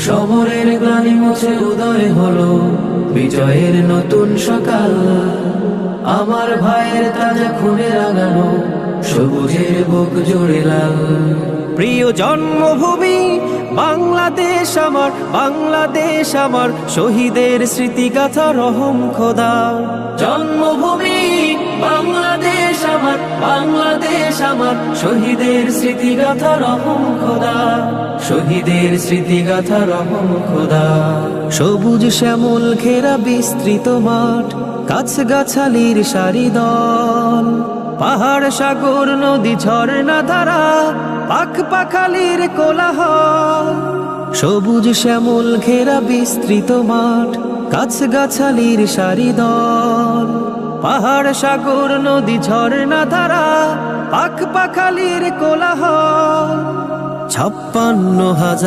সমরের গ্লানি মুছে উদয় হলো বিজয়ের নতুন সকাল। আমার ভাইয়ের তাজা খুনে রাঙানো সবুজের বুক জুড়ে লাল। প্রিয় জন্মভূমি বাংলাদেশ আমার, বাংলাদেশ আমার, শহীদের স্মৃতিগাথা রহম খোদা। জন্মভূমি বাংলাদেশ আমার, বাংলাদেশ আমার, শহীদের স্মৃতিগাথা রহম খোদা, শহীদের স্মৃতিগাথা রহম খোদা। সবুজ শ্যামল ঘেরা বিস্তৃত মাঠ, গাছগাছালির সারি দল, পাহাড় সাগর নদী ঝর্ণা ধারা, পাখ পাখালির কোলাহল। সবুজ শ্যামল ঘেরা বিস্তৃত মাঠ, গাছগাছালির সারি দল, পাহাড় সাগর নদী ঝর্ণা ধারা, পাখ পাখালির কোলাহল। ৫৬,০০০